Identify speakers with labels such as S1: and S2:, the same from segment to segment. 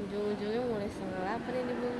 S1: Ujung-ujungnya mulai setengah 8 ini Bung.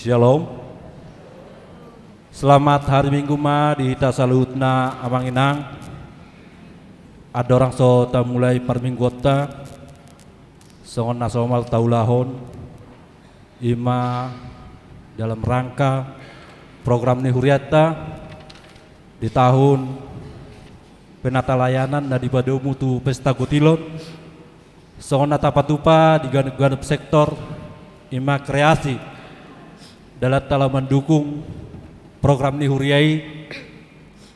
S2: Shalom. Selamat hari Minggu ma di tasalutna Amanginang. Ada orang so ta mulai parminggota songon nasomal taulahon ima dalam rangka program Nihuriata di tahun penata layanan na di Badomu tu pesta Kutilon songon natapatupa di ganep sektor ima kreasi dalam telah mendukung program ni huriai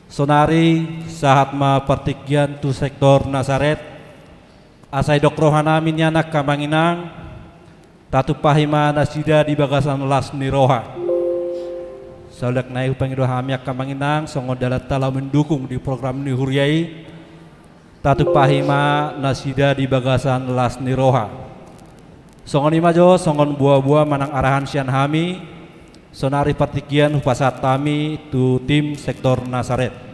S2: sonari sahat ma pertikian tu sektor Nasaret asai dok rohana minyanak kamanginang tatu pahima nasida di bagasan las ni roha saulak naik pangido hamiak kamanginang songon dalat tala mendukung di program ni huriai tatu pahima nasida di bagasan las ni roha songon imajo songon buah-buah manang arahan sian hami sonari partikian upasat tami tu tim sektor Nasaret.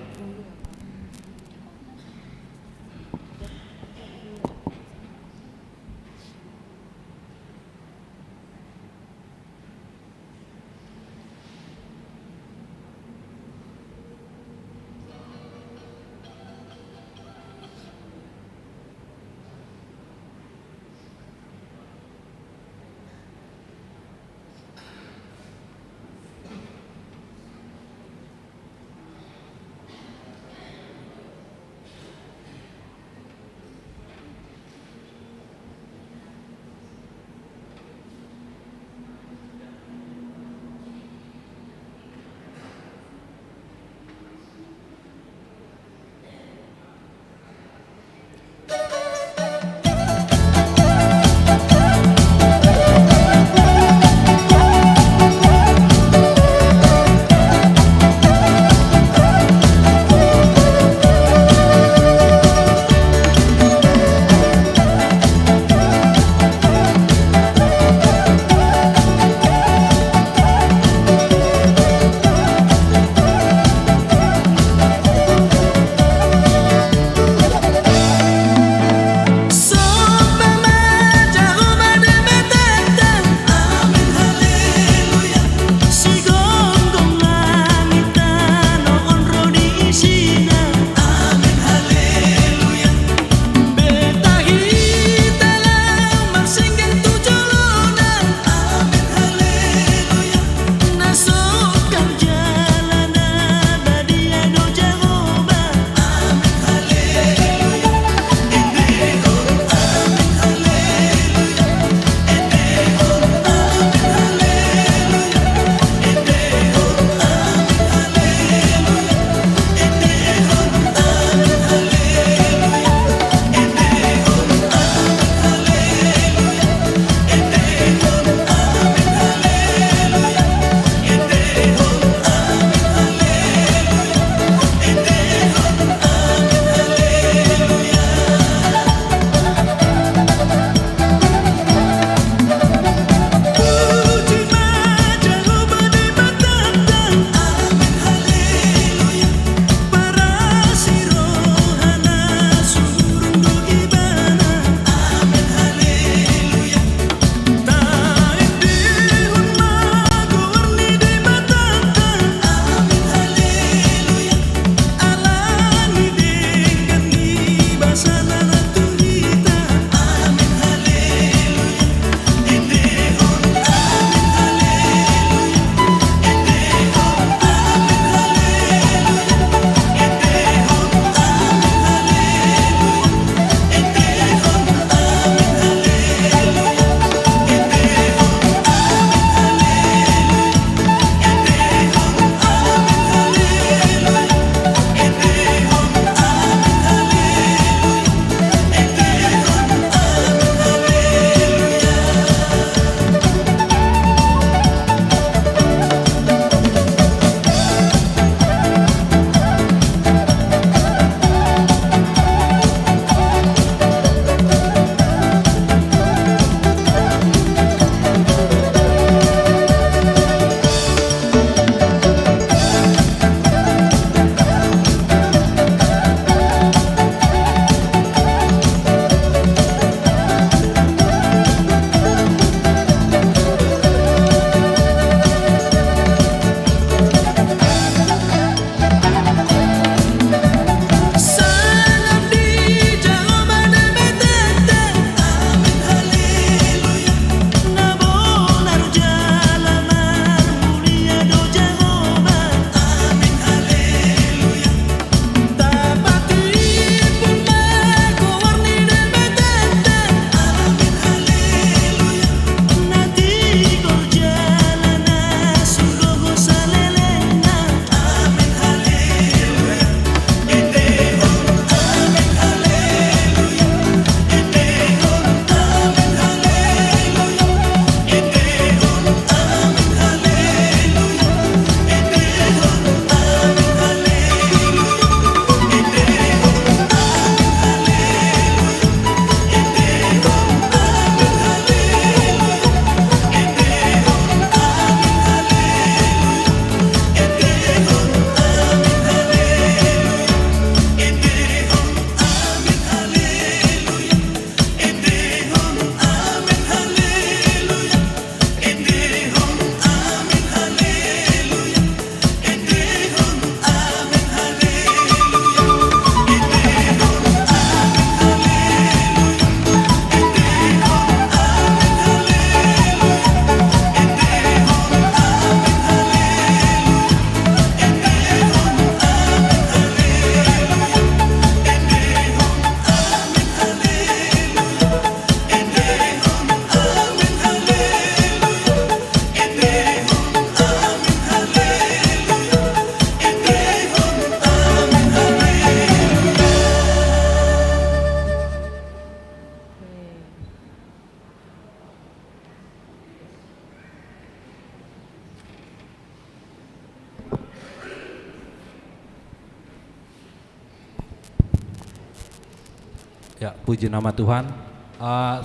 S2: Ya, puji nama Tuhan.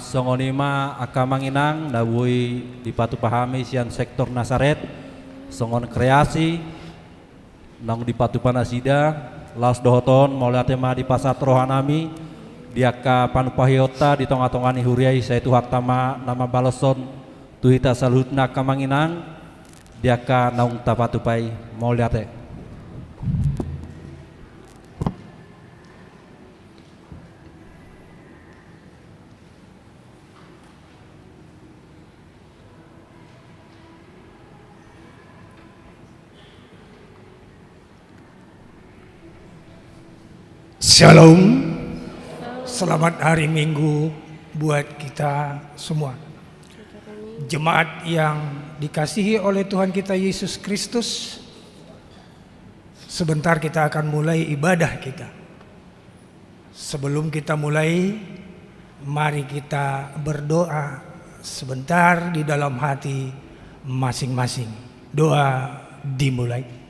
S2: Songonima akamanginang nawui dipatu pahami sian sektor Nasaret, songon kreasi, nang dipatu panasida, las dohoton maulatema di pasar rohanami, diaka panupahiota di tonga-tongani huriai saya Tuhan tama nama baloson tuhita salutna kamanginang, diaka naung tapatupai mauliate.
S3: Shalom, selamat hari Minggu buat kita semua. Jemaat yang dikasihi oleh Tuhan kita Yesus Kristus, sebentar kita akan mulai ibadah kita. Sebelum kita mulai, mari kita berdoa sebentar di dalam hati masing-masing. Doa dimulai.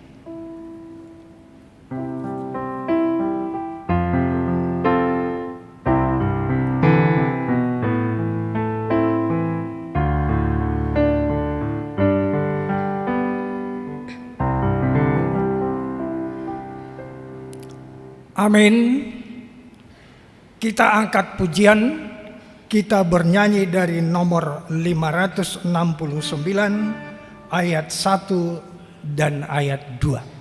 S3: Amin. Kita angkat pujian, kita bernyanyi dari nomor 569 ayat 1 dan ayat 2.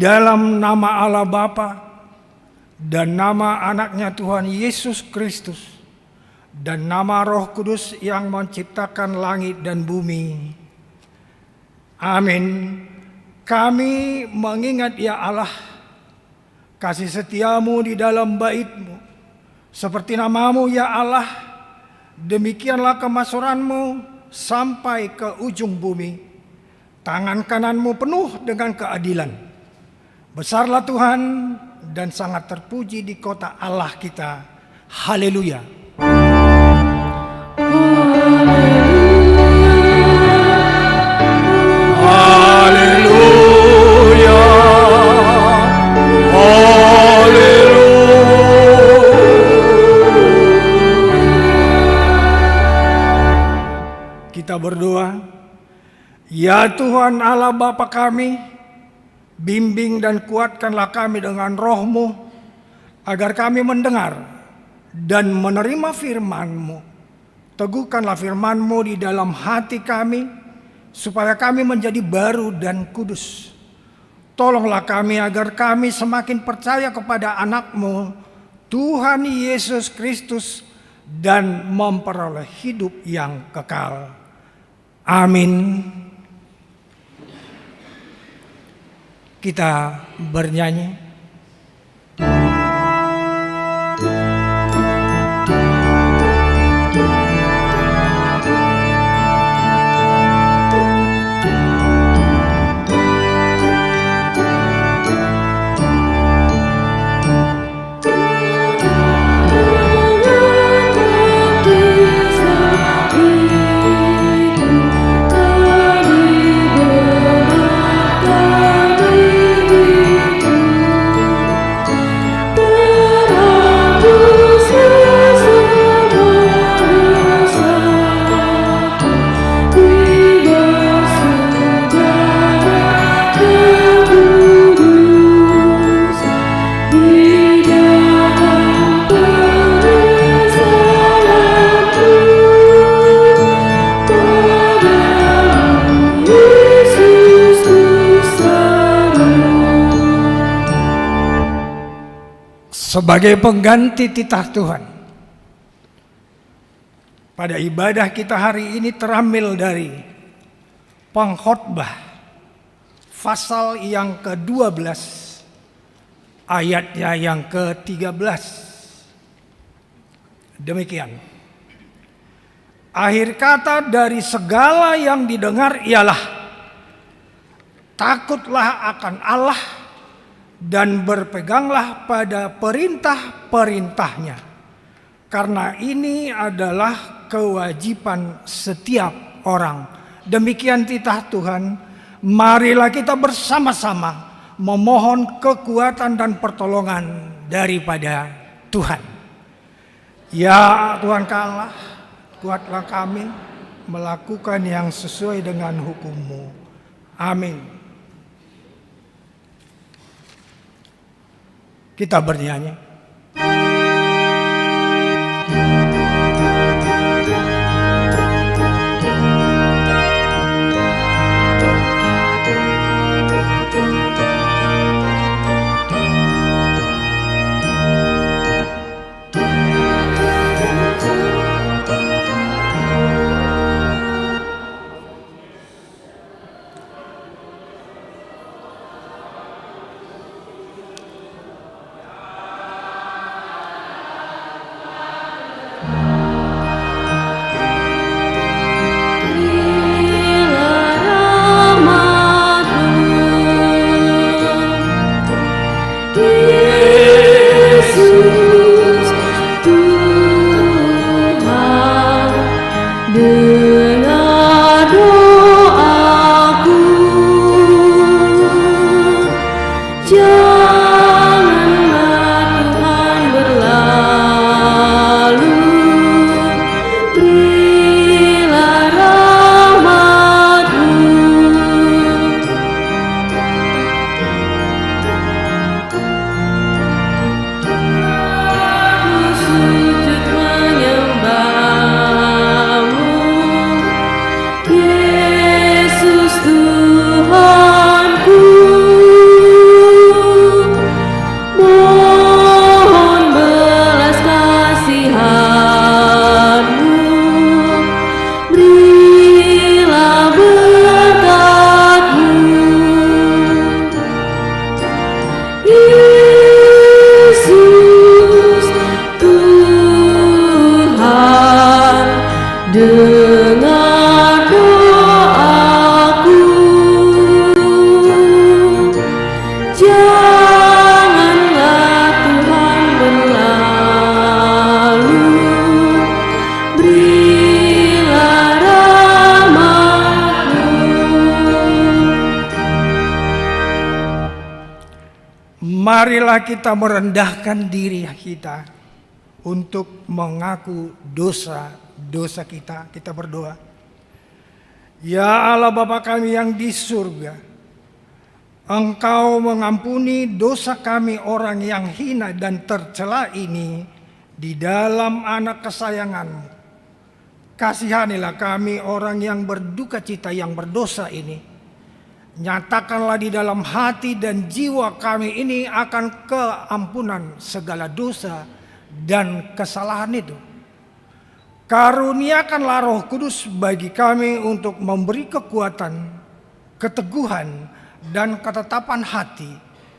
S3: Dalam nama Allah Bapa dan nama anaknya Tuhan Yesus Kristus dan nama Roh Kudus yang menciptakan langit dan bumi. Amin. Kami mengingat ya Allah kasih setiamu di dalam bait-Mu. Seperti namamu ya Allah, demikianlah kemasyuranmu sampai ke ujung bumi. Tangan kananmu penuh dengan keadilan. Besarlah Tuhan dan sangat terpuji di kota Allah kita. Haleluya. Haleluya. Haleluya. Kita berdoa. Ya Tuhan Allah Bapa kami, bimbing dan kuatkanlah kami dengan Roh-Mu, agar kami mendengar dan menerima firman-Mu. Teguhkanlah firman-Mu di dalam hati kami, supaya kami menjadi baru dan kudus. Tolonglah kami agar kami semakin percaya kepada anak-Mu, Tuhan Yesus Kristus, dan memperoleh hidup yang kekal. Amin. Kita bernyanyi. Sebagai pengganti titah Tuhan, pada ibadah kita hari ini terambil dari Pengkhotbah pasal yang ke-12 ayatnya yang ke-13. Demikian. Akhir kata dari segala yang didengar ialah takutlah akan Allah dan berpeganglah pada perintah-perintahnya, karena ini adalah kewajiban setiap orang. Demikian titah Tuhan. Marilah kita bersama-sama memohon kekuatan dan pertolongan daripada Tuhan. Ya Tuhan Allah, kuatlah kami melakukan yang sesuai dengan hukum-Mu. Amin. Kita bernyanyi. Marilah kita merendahkan diri kita untuk mengaku dosa-dosa kita. Kita berdoa. Ya Allah Bapa kami yang di surga, Engkau mengampuni dosa kami orang yang hina dan tercela ini di dalam anak kesayangan-Mu. Kasihanilah kami orang yang berduka cita yang berdosa ini. Nyatakanlah di dalam hati dan jiwa kami ini akan keampunan segala dosa dan kesalahan itu. Karuniakanlah Roh Kudus bagi kami untuk memberi kekuatan, keteguhan, dan ketetapan hati,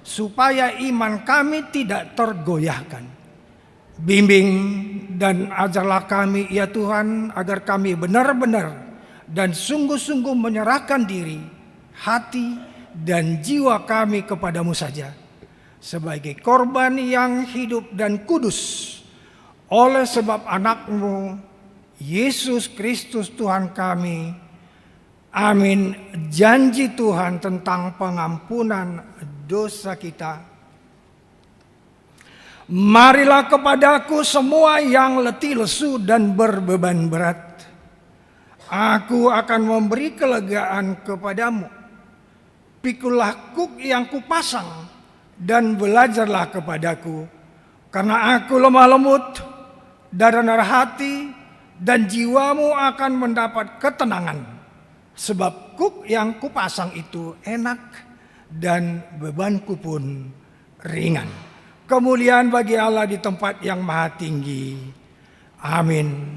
S3: supaya iman kami tidak tergoyahkan. Bimbing dan ajarlah kami ya Tuhan, agar kami benar-benar dan sungguh-sungguh menyerahkan diri, hati, dan jiwa kami kepadamu saja, sebagai korban yang hidup dan kudus, oleh sebab anak-Mu, Yesus Kristus Tuhan kami. Amin. Janji Tuhan tentang pengampunan dosa kita. Marilah kepadaku semua yang letih lesu dan berbeban berat. Aku akan memberi kelegaan kepadamu. Pikulah kuk yang kupasang dan belajarlah kepadaku. Karena aku lemah lembut dan rendah hati, dan jiwamu akan mendapat ketenangan. Sebab kuk yang kupasang itu enak dan bebanku pun ringan. Kemuliaan bagi Allah di tempat yang maha tinggi. Amin.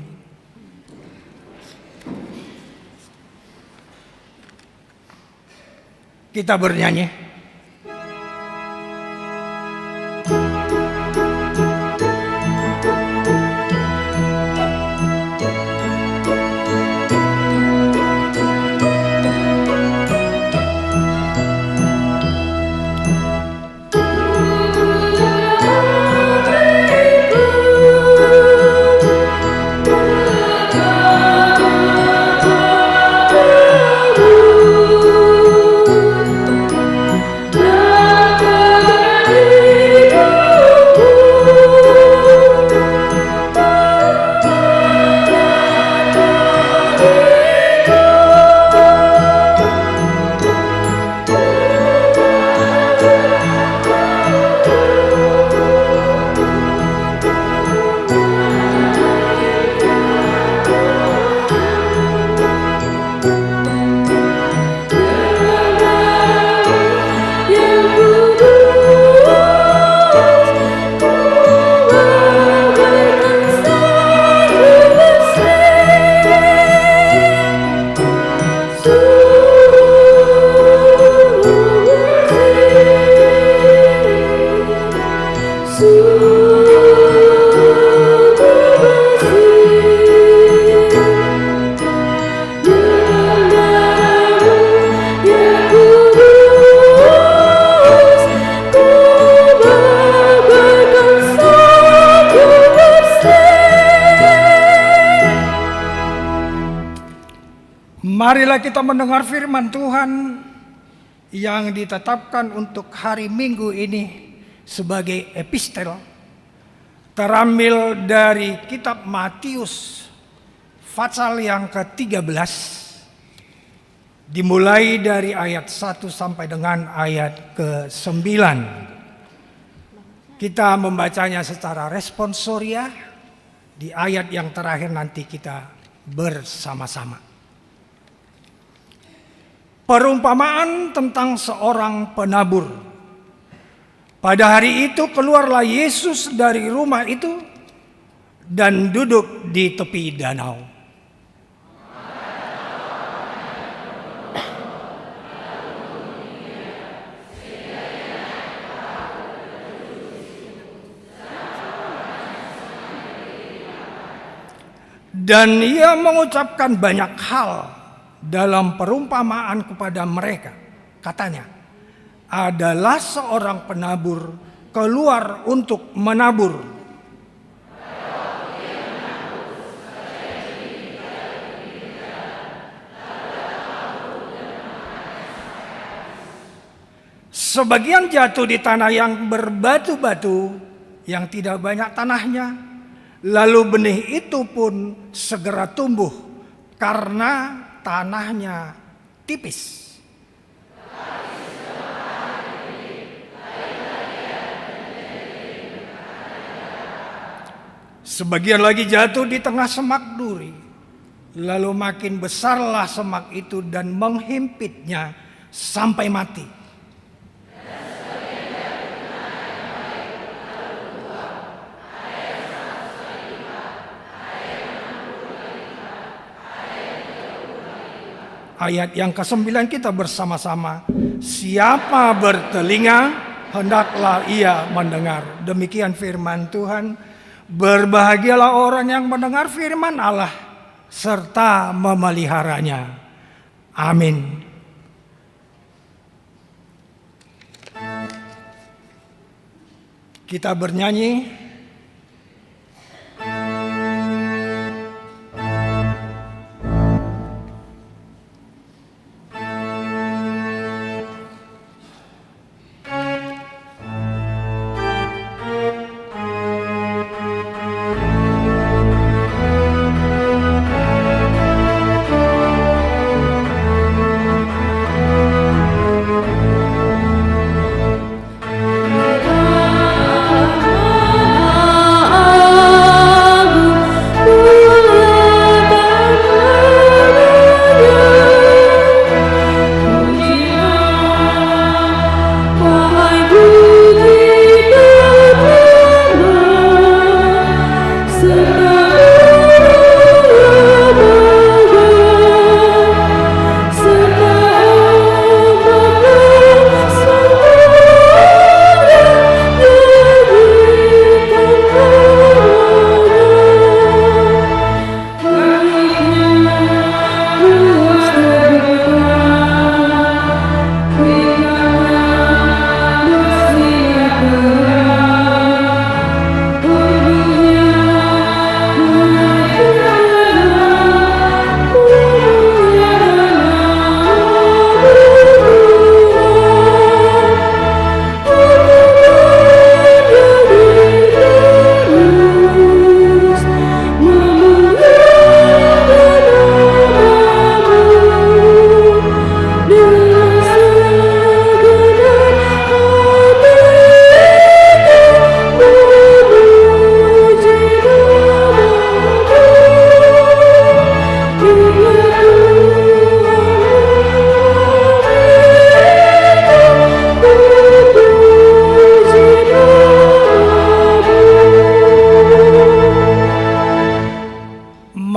S3: Kita bernyanyi. Marilah kita mendengar firman Tuhan yang ditetapkan untuk hari Minggu ini sebagai epistel, terambil dari kitab Matius pasal yang ke-13, dimulai dari ayat 1 sampai dengan ayat ke-9. Kita membacanya secara responsoria, di ayat yang terakhir nanti kita bersama-sama. Perumpamaan tentang seorang penabur. Pada hari itu keluarlah Yesus dari rumah itu dan duduk di tepi danau. Dan ia mengucapkan banyak hal dalam perumpamaan kepada mereka. Katanya, adalah seorang penabur keluar untuk menabur. Sebagian jatuh di tanah yang berbatu-batu, yang tidak banyak tanahnya. Lalu benih itu pun segera tumbuh karena tanahnya tipis. Sebagian lagi jatuh di tengah semak duri. Lalu makin besarlah semak itu dan menghimpitnya sampai mati. Ayat yang ke-9 kita bersama-sama. Siapa bertelinga, hendaklah ia mendengar. Demikian firman Tuhan. Berbahagialah orang yang mendengar firman Allah serta memeliharanya. Amin. Kita bernyanyi.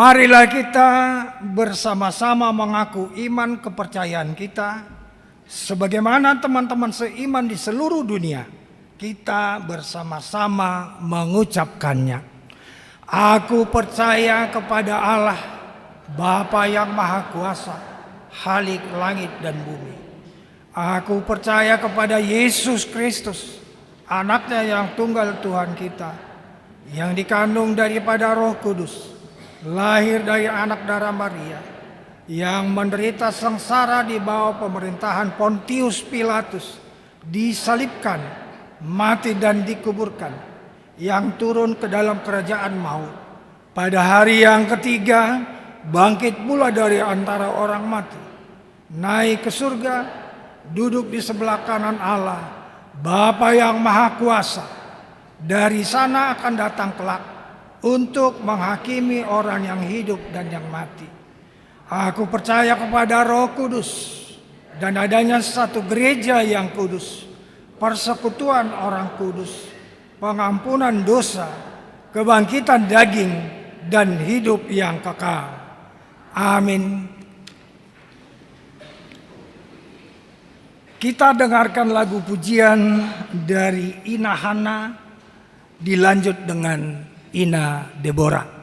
S3: Marilah kita bersama-sama mengaku iman kepercayaan kita sebagaimana teman-teman seiman di seluruh dunia. Kita bersama-sama mengucapkannya. Aku percaya kepada Allah, Bapa yang Maha Kuasa, Khalik langit dan bumi. Aku percaya kepada Yesus Kristus, Anaknya yang tunggal Tuhan kita, yang dikandung daripada Roh Kudus, lahir dari anak darah Maria, yang menderita sengsara di bawah pemerintahan Pontius Pilatus, disalibkan, mati dan dikuburkan, yang turun ke dalam kerajaan maut. Pada hari yang ketiga, bangkit pula dari antara orang mati, naik ke surga, duduk di sebelah kanan Allah, Bapa yang Maha Kuasa. Dari sana akan datang kelak untuk menghakimi orang yang hidup dan yang mati. Aku percaya kepada Roh Kudus dan adanya satu gereja yang kudus, persekutuan orang kudus, pengampunan dosa, kebangkitan daging, dan hidup yang kekal. Amin. Kita dengarkan lagu pujian dari Ina Hana, dilanjut dengan Ina Deborah.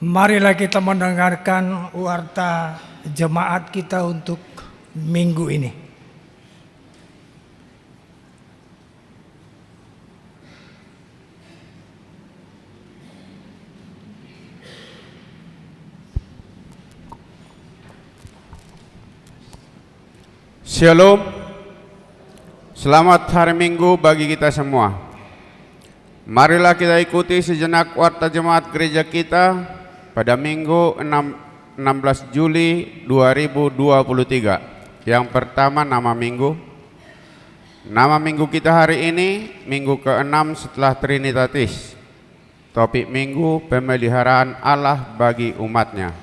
S3: Marilah kita mendengarkan warta jemaat kita untuk minggu ini.
S4: Shalom. Selamat hari Minggu bagi kita semua. Marilah kita ikuti sejenak warta jemaat gereja kita pada Minggu 16 Juli 2023. Yang pertama nama Minggu. Nama Minggu kita hari ini Minggu ke-6 setelah Trinitatis. Topik Minggu pemeliharaan Allah bagi umatnya.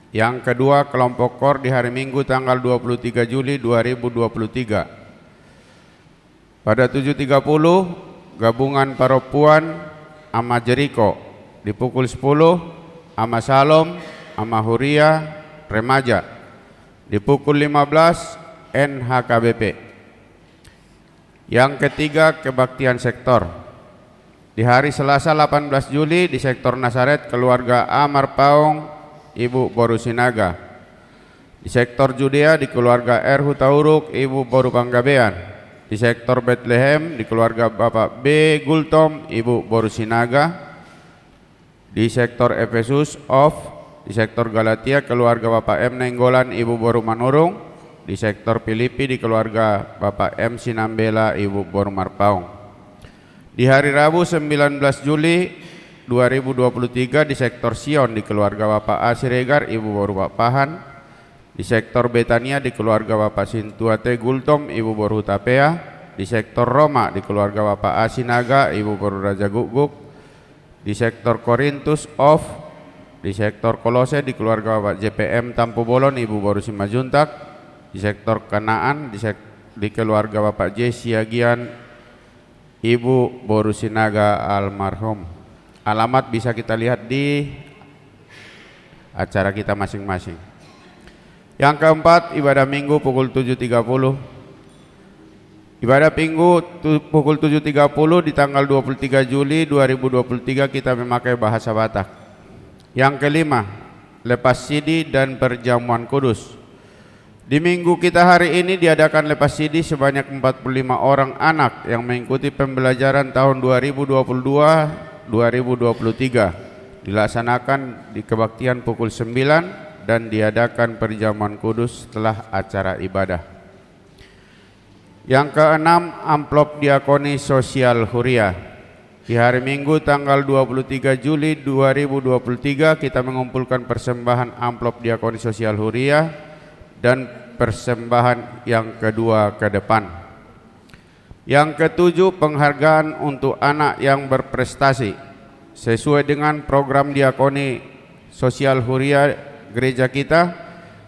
S4: Yang kedua kelompok KOR di hari Minggu tanggal 23 Juli 2023. Pada 7.30 gabungan Paropuan ama Jeriko di pukul 10. Ama Salom, Ama Huria, Remaja di pukul 15 NHKBP. Yang ketiga kebaktian sektor di hari Selasa 18 Juli di sektor Nasaret keluarga Amar Paung Ibu Boru Sinaga. Di sektor Judea di keluarga Erhu Tauruk Ibu Boru Panggabean. Di sektor Bethlehem di keluarga Bapak B Gultom Ibu Boru Sinaga. Di sektor Efesus di sektor Galatia keluarga Bapak M Nenggolan Ibu Boru Manurung. Di sektor Filipi di keluarga Bapak M Sinambela Ibu Boru Marpaung. Di hari Rabu 19 Juli 2023 di sektor Sion di keluarga Bapak A Siregar Ibu Boru Pahan. Di sektor Betania di keluarga Bapak Sintuate Gultom Ibu Boru Tapea. Di sektor Roma di keluarga Bapak A Sinaga Ibu Boru Raja Guguk. Di sektor Korintus di sektor Kolose di keluarga Bapak JPM Tampu Bolon Ibu Boru Simajuntak. Di sektor Kanaan di keluarga Bapak J Siagian Ibu Boru Sinaga almarhum. Alamat bisa kita lihat di acara kita masing-masing. Yang keempat ibadah Minggu pukul 7.30. Ibadah Minggu pukul 7.30 di tanggal 23 Juli 2023 kita memakai bahasa Batak. Yang kelima, lepas sidi dan perjamuan kudus. Di minggu kita hari ini diadakan lepas sidi sebanyak 45 orang anak yang mengikuti pembelajaran tahun 2022-2023. Dilaksanakan di kebaktian pukul 9 dan diadakan perjamuan kudus setelah acara ibadah. Yang keenam, amplop diakoni sosial Huria. Di hari Minggu tanggal 23 Juli 2023 kita mengumpulkan persembahan amplop diakoni sosial Huria dan persembahan yang kedua ke depan. Yang ketujuh, penghargaan untuk anak yang berprestasi. Sesuai dengan program diakoni sosial Huria gereja kita,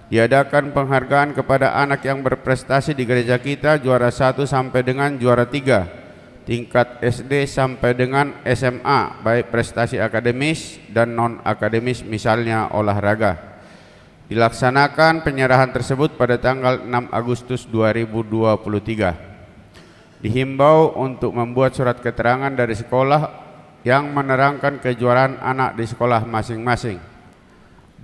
S4: diadakan penghargaan kepada anak yang berprestasi di gereja kita juara 1 sampai dengan juara 3 tingkat SD sampai dengan SMA, baik prestasi akademis dan non akademis misalnya olahraga. Dilaksanakan penyerahan tersebut pada tanggal 6 Agustus 2023. Dihimbau untuk membuat surat keterangan dari sekolah yang menerangkan kejuaraan anak di sekolah masing-masing.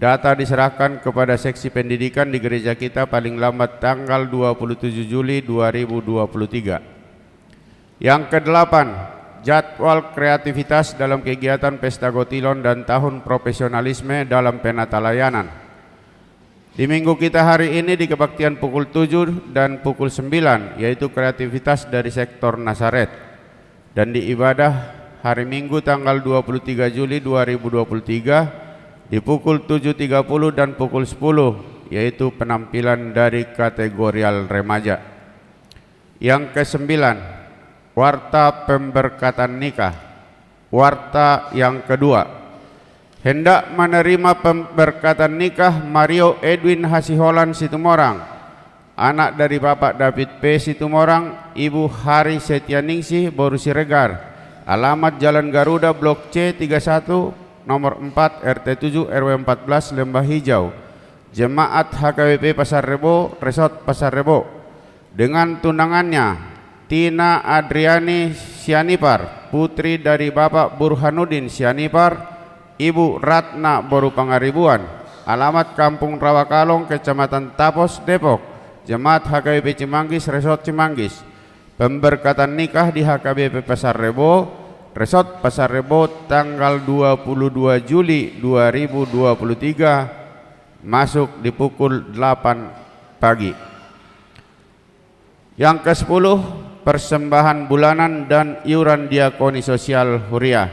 S4: Data diserahkan kepada seksi pendidikan di gereja kita paling lambat tanggal 27 Juli 2023. Yang kedelapan, jadwal kreativitas dalam kegiatan Pesta Gotilon dan Tahun Profesionalisme dalam Penata Layanan. Di minggu kita hari ini di kebaktian pukul 7 dan pukul 9 yaitu kreativitas dari sektor Nasaret. Dan di ibadah hari Minggu tanggal 23 Juli 2023 di pukul 7.30 dan pukul 10 yaitu penampilan dari kategorial remaja. Yang kesembilan, warta pemberkatan nikah. Warta yang kedua, hendak menerima pemberkatan nikah Mario Edwin Hasiholan Situmorang, anak dari Bapak David P. Situmorang, Ibu Hari Setianingsih Boru Siregar, alamat Jalan Garuda Blok C 31 nomor 4 RT 7 RW 14 Lembah Hijau, Jemaat HKBP Pasar Rebo, Resort Pasar Rebo, dengan tunangannya Tina Adriani Sianipar, putri dari Bapak Burhanuddin Sianipar, Ibu Ratna Boru Pangaribuan, alamat Kampung Rawakalong, Kecamatan Tapos, Depok, Jemaat HKBP Cimanggis, Resort Cimanggis. Pemberkatan nikah di HKBP Pasar Rebo, Resort Pasar Rebo tanggal 22 Juli 2023, masuk di pukul 8 pagi. Yang ke-10, persembahan bulanan dan iuran diakoni sosial Huria.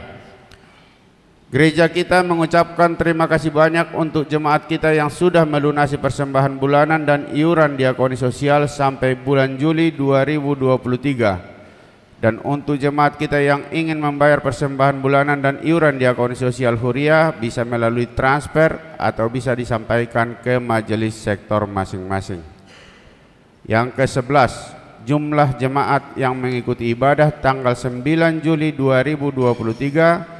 S4: Gereja kita mengucapkan terima kasih banyak untuk jemaat kita yang sudah melunasi persembahan bulanan dan iuran diakoni sosial sampai bulan Juli 2023. Dan untuk jemaat kita yang ingin membayar persembahan bulanan dan iuran diakoni sosial Huria bisa melalui transfer atau bisa disampaikan ke majelis sektor masing-masing. Yang ke-11, jumlah jemaat yang mengikuti ibadah tanggal 9 Juli 2023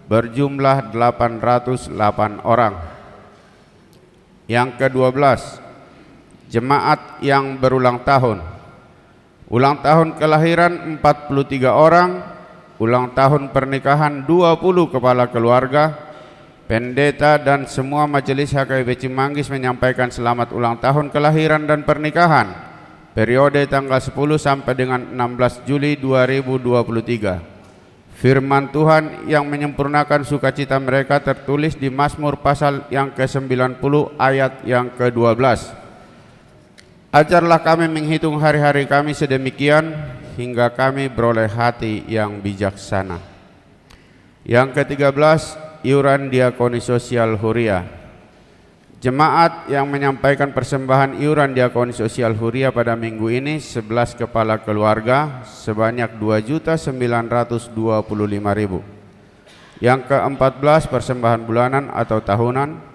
S4: berjumlah 808 orang. Yang ke-12, jemaat yang berulang tahun. Ulang tahun kelahiran 43 orang, ulang tahun pernikahan 20 kepala keluarga. Pendeta dan semua majelis HKBP Cimanggis menyampaikan selamat ulang tahun kelahiran dan pernikahan periode tanggal 10 sampai dengan 16 Juli 2023. Firman Tuhan yang menyempurnakan sukacita mereka tertulis di Mazmur pasal yang ke-90 ayat yang ke-12. Ajarlah kami menghitung hari-hari kami sedemikian hingga kami beroleh hati yang bijaksana. Yang ke-13, iuran diakoni sosial Huria. Jemaat yang menyampaikan persembahan iuran diakoni sosial Huria pada minggu ini 11 kepala keluarga sebanyak 2.925.000. Yang ke-14, persembahan bulanan atau tahunan.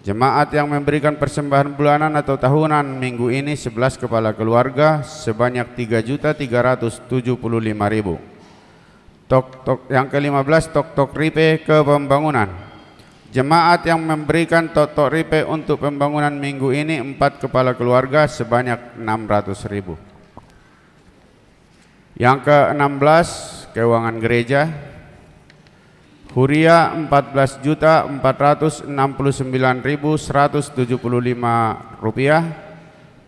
S4: Jemaat yang memberikan persembahan bulanan atau tahunan minggu ini 11 kepala keluarga sebanyak 3.375.000. Yang ke-15, tok-tok ripe ke pembangunan. Jemaat yang memberikan tok-tok ripe untuk pembangunan minggu ini 4 kepala keluarga sebanyak 600.000. Yang ke-16, keuangan gereja. Huria 14.469.175 rupiah.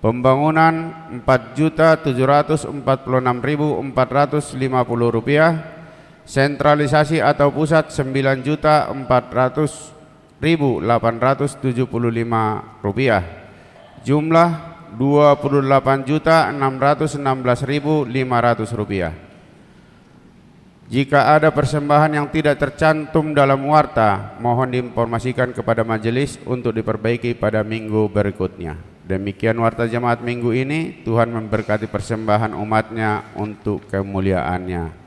S4: Pembangunan 4.746.450 rupiah. Sentralisasi atau pusat 9.400.875 rupiah. Jumlah 28.616.500 rupiah. Jika ada persembahan yang tidak tercantum dalam warta, mohon diinformasikan kepada majelis untuk diperbaiki pada minggu berikutnya. Demikian warta jemaat minggu ini. Tuhan memberkati persembahan umatnya untuk kemuliaannya.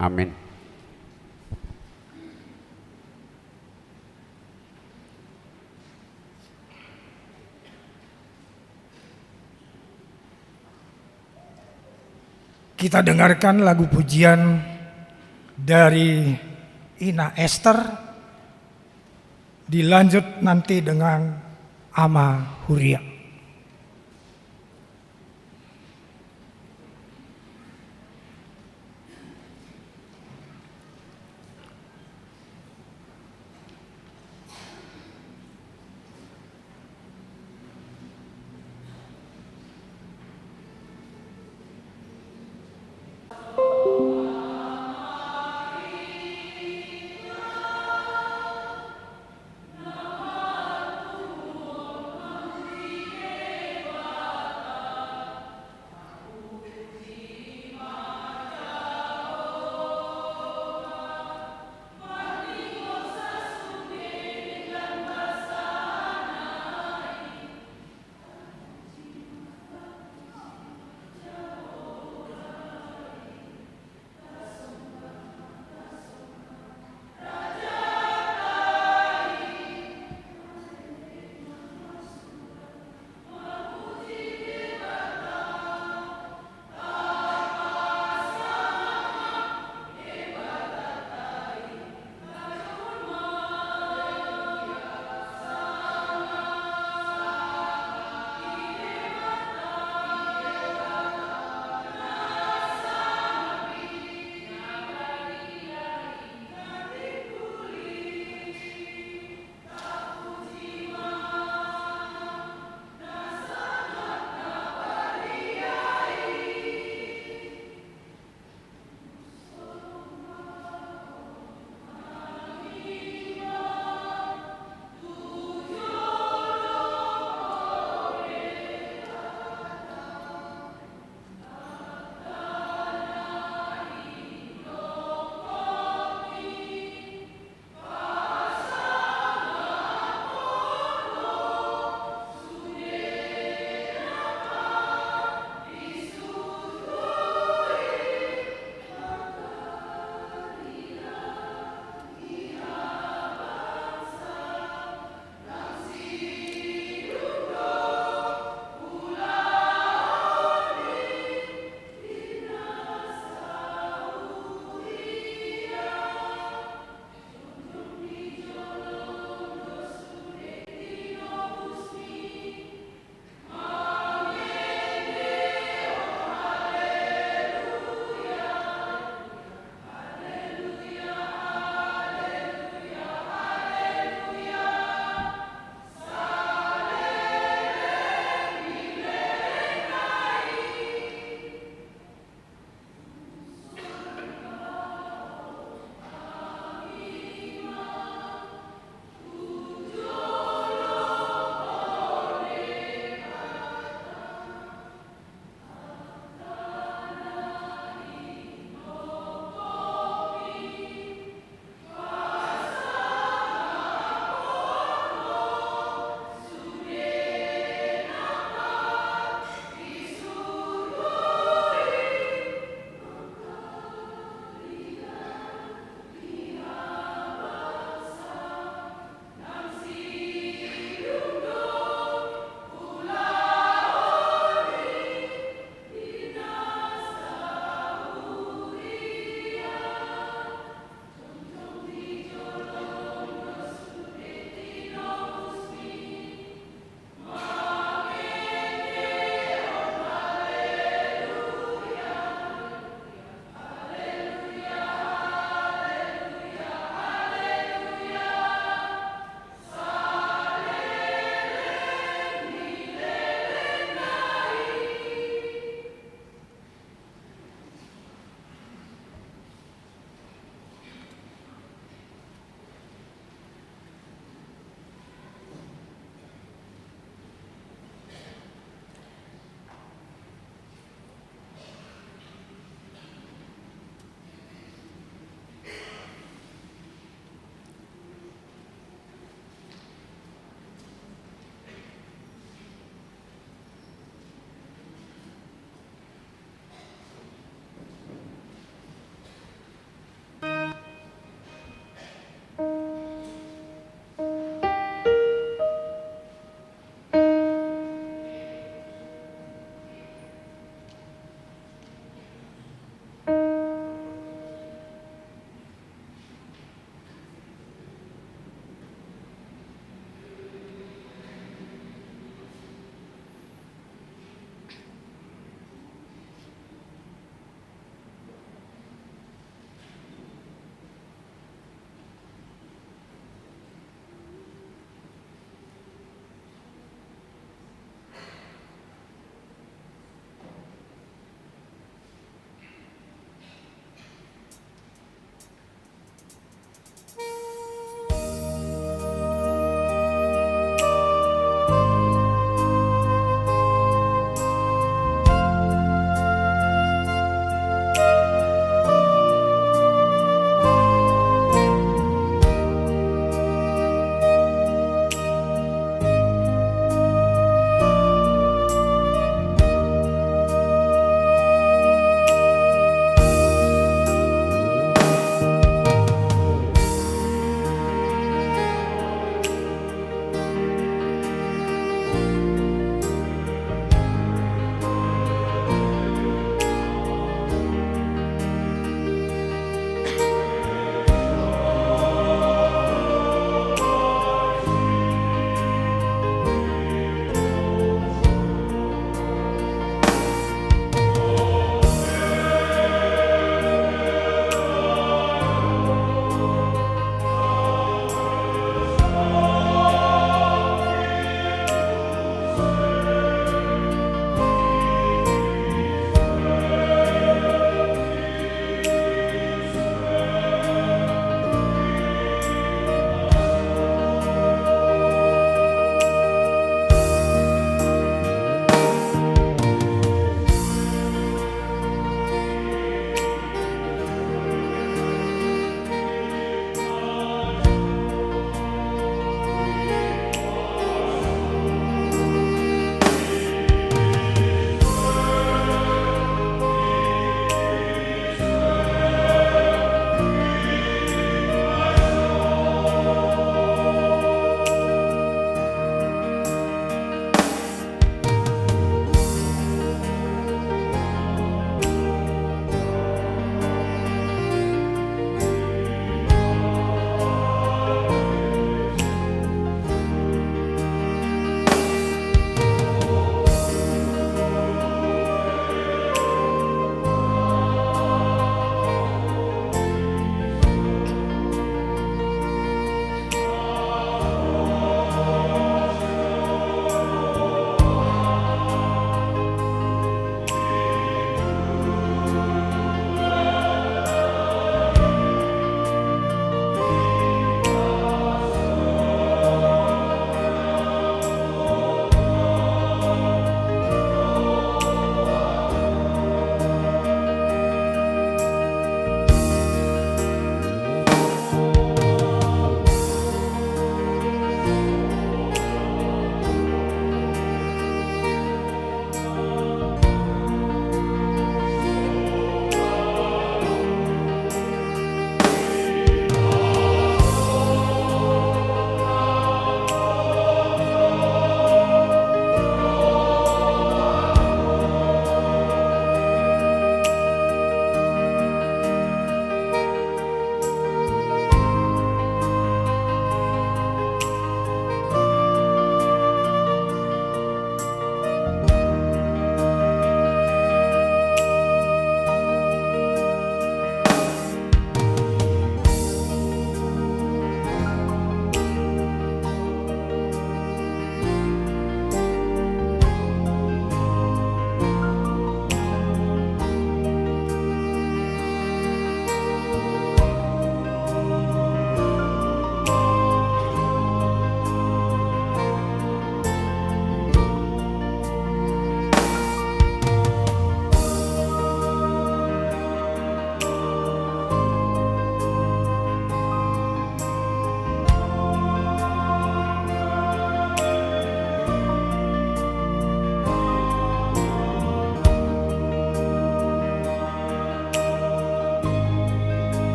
S4: Amin.
S3: Kita dengarkan lagu pujian dari Ina Esther, dilanjut nanti dengan Ama Huria.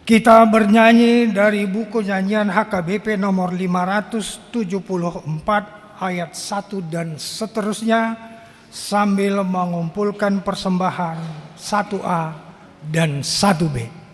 S3: Kita bernyanyi dari buku nyanyian HKBP nomor 574 ayat 1 dan seterusnya sambil mengumpulkan persembahan 1A dan 1B.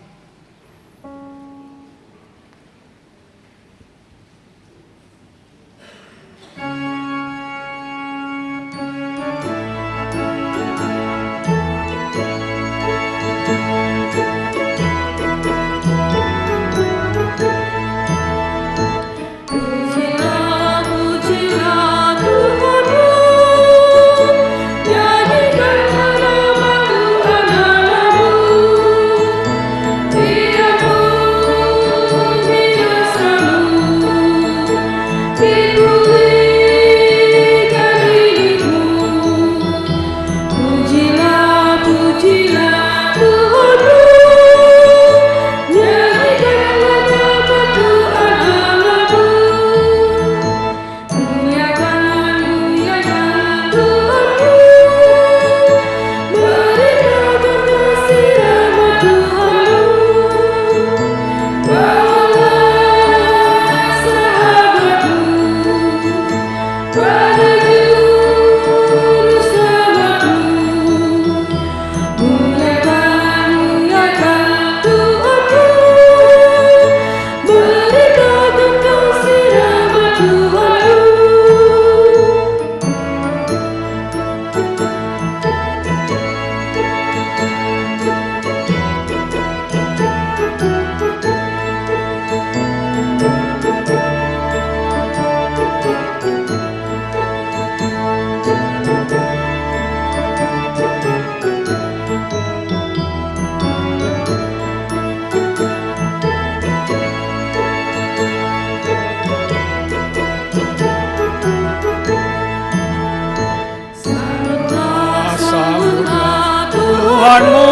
S3: Tuhanmu,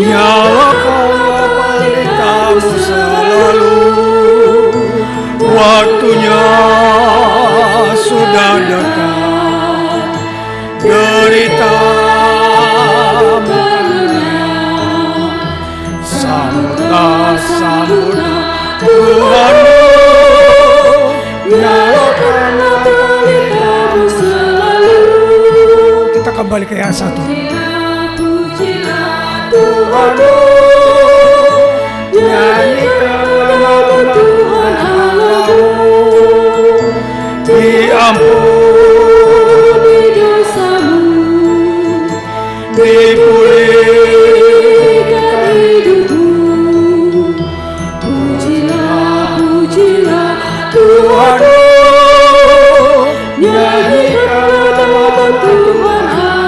S3: nyalakanlah pelitamu selalu. Waktunya sudah dekat, derita sambutlah, sambutlah Tuhanmu, nyalakanlah pelitamu selalu. Kita kembali ke ayat 1. Tuhanmu, nyanyikanlah Tuhan Allahmu, diampuni dosamu, dipulihkan hidupmu. Pujilah, pujilah Tuhanmu, nyanyikanlah Tuhan Allahmu.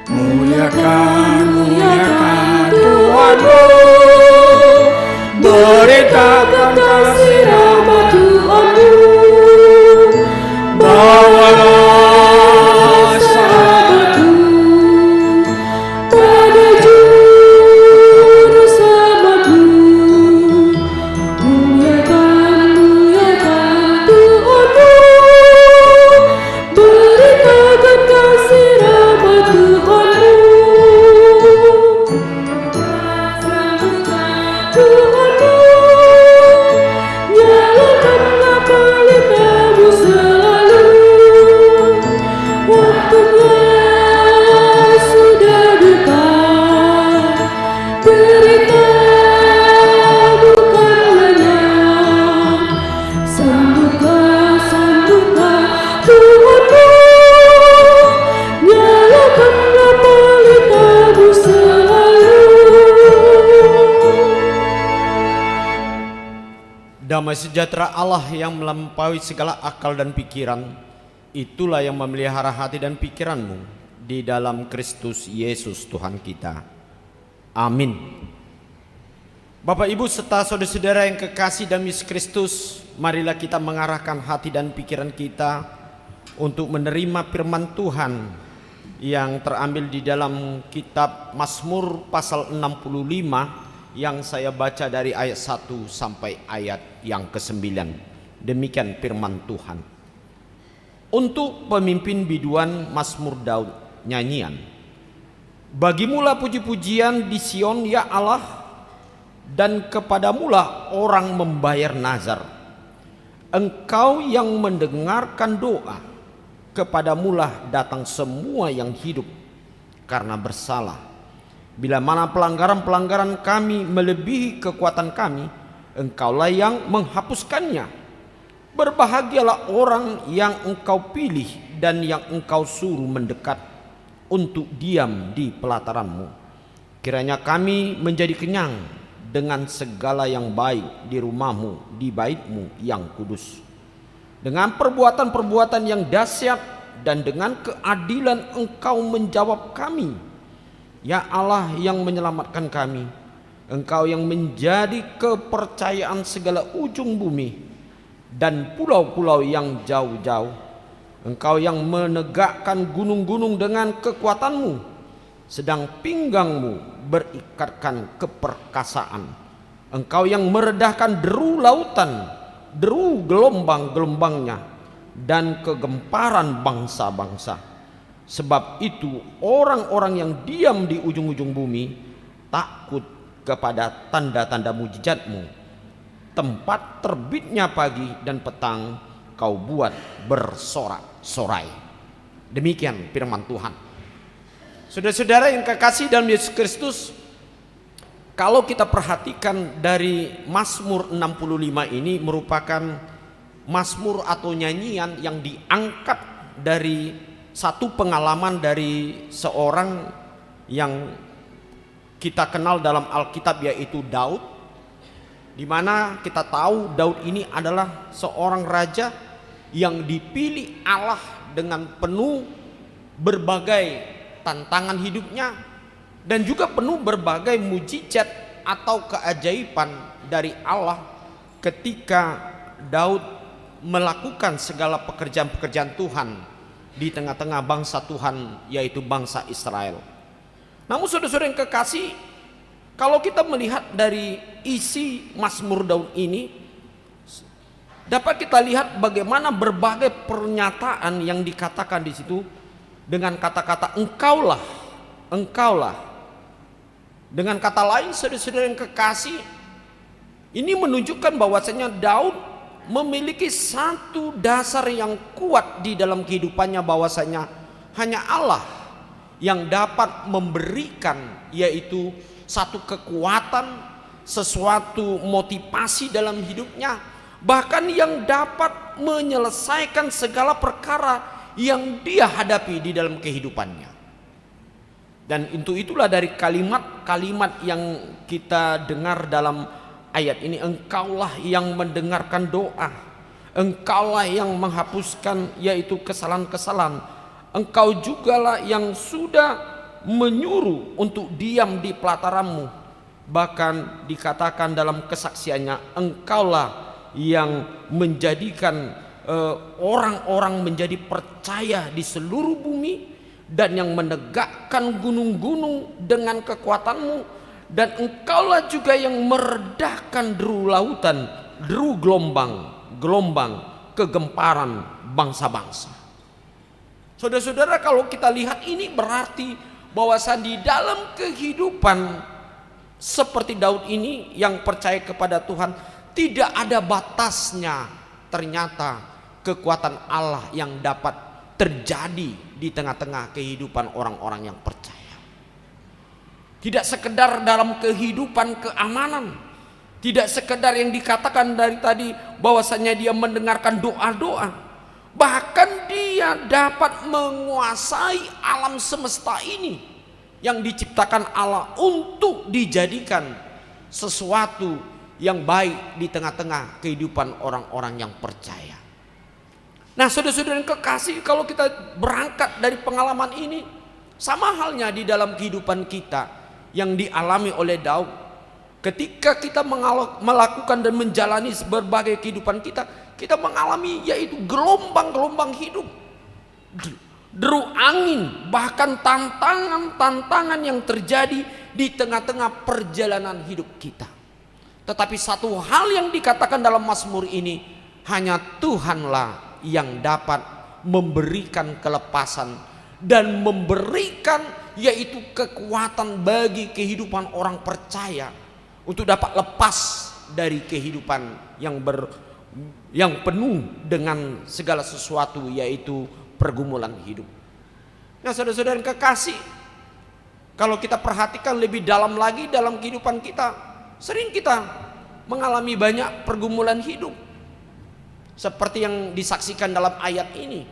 S3: Muliakan, muliakan Tuhanmu, beritakan kasih rahmat Tuhanmu, bawalah sahabatmu pada juru selamatmu. Muliakan, muliakan Tuhanmu, beritakan kasih rahmat Tuhanmu.
S5: Damai sejahtera Allah yang melampaui segala akal dan pikiran, itulah yang memelihara hati dan pikiranmu di dalam Kristus Yesus Tuhan kita. Amin. Bapak Ibu serta saudara-saudara yang kekasih dalam Yesus Kristus, marilah kita mengarahkan hati dan pikiran kita untuk menerima firman Tuhan yang terambil di dalam kitab Mazmur pasal 65 yang saya baca dari ayat 1 sampai ayat yang ke-9. Demikian firman Tuhan. Untuk pemimpin biduan Mazmur Daud, nyanyian. Bagimulah puji-pujian di Sion ya Allah, dan kepadamulah orang membayar nazar. Engkau yang mendengarkan doa, kepadamulah datang semua yang hidup karena bersalah. Bila mana pelanggaran-pelanggaran kami melebihi kekuatan kami, engkaulah yang menghapuskannya. Berbahagialah orang yang engkau pilih dan yang engkau suruh mendekat untuk diam di pelataranmu. Kiranya kami menjadi kenyang dengan segala yang baik di rumahmu, di baitmu yang kudus. Dengan perbuatan-perbuatan yang dahsyat dan dengan keadilan engkau menjawab kami. Ya Allah yang menyelamatkan kami, engkau yang menjadi kepercayaan segala ujung bumi dan pulau-pulau yang jauh-jauh. Engkau yang menegakkan gunung-gunung dengan kekuatanmu, sedang pinggangmu berikatkan keperkasaan. Engkau yang meredahkan deru lautan, deru gelombang-gelombangnya, dan kegemparan bangsa-bangsa. Sebab itu orang-orang yang diam di ujung-ujung bumi takut kepada tanda-tanda mujizatmu. Tempat terbitnya pagi dan petang kau buat bersorak-sorai. Demikian firman Tuhan. Saudara-saudara yang kekasih dalam Yesus Kristus, kalau kita perhatikan dari Mazmur 65 ini merupakan mazmur atau nyanyian yang diangkat dari satu pengalaman dari seorang yang kita kenal dalam Alkitab, yaitu Daud, di mana kita tahu Daud ini adalah seorang raja yang dipilih Allah dengan penuh berbagai tantangan hidupnya dan juga penuh berbagai mujizat atau keajaiban dari Allah ketika Daud melakukan segala pekerjaan-pekerjaan Tuhan di tengah-tengah bangsa Tuhan, yaitu bangsa Israel. Namun saudara-saudara yang kekasih, kalau kita melihat dari isi Mazmur Daud ini, dapat kita lihat bagaimana berbagai pernyataan yang dikatakan di situ dengan kata-kata engkaulah, engkaulah. Dengan kata lain, saudara-saudara yang kekasih, ini menunjukkan bahwasanya Daud memiliki satu dasar yang kuat di dalam kehidupannya, bahwasanya hanya Allah yang dapat memberikan, yaitu satu kekuatan, sesuatu motivasi dalam hidupnya, bahkan yang dapat menyelesaikan segala perkara yang dia hadapi di dalam kehidupannya. Dan itulah dari kalimat-kalimat yang kita dengar dalam ayat ini, engkaulah yang mendengarkan doa, engkaulah yang menghapuskan yaitu kesalahan-kesalahan, engkau jugalah yang sudah menyuruh untuk diam di pelataranmu. Bahkan dikatakan dalam kesaksiannya, engkaulah yang menjadikan orang-orang menjadi percaya di seluruh bumi, dan yang menegakkan gunung-gunung dengan kekuatanmu, dan engkaulah juga yang meredahkan deru lautan, deru gelombang, kegemparan bangsa-bangsa. Saudara-saudara, kalau kita lihat ini berarti bahwa di dalam kehidupan seperti Daud ini yang percaya kepada Tuhan, tidak ada batasnya ternyata kekuatan Allah yang dapat terjadi di tengah-tengah kehidupan orang-orang yang percaya. Tidak sekedar dalam kehidupan keamanan, tidak sekedar yang dikatakan dari tadi bahwasanya dia mendengarkan doa-doa, bahkan dia dapat menguasai alam semesta ini yang diciptakan Allah untuk dijadikan sesuatu yang baik di tengah-tengah kehidupan orang-orang yang percaya. Nah, saudara-saudara yang kekasih, kalau kita berangkat dari pengalaman ini, Sama halnya di dalam kehidupan kita yang dialami oleh Daud. Ketika kita melakukan dan menjalani berbagai kehidupan kita, kita mengalami yaitu gelombang-gelombang hidup, deru angin, bahkan tantangan-tantangan yang terjadi di tengah-tengah perjalanan hidup kita. Tetapi satu hal yang dikatakan dalam Mazmur ini, hanya Tuhanlah yang dapat memberikan kelepasan dan memberikan yaitu kekuatan bagi kehidupan orang percaya untuk dapat lepas dari kehidupan yang penuh dengan segala sesuatu, yaitu pergumulan hidup. Nah, saudara-saudara yang kekasih, kalau kita perhatikan lebih dalam lagi dalam kehidupan kita, sering kita mengalami banyak pergumulan hidup seperti yang disaksikan dalam ayat ini.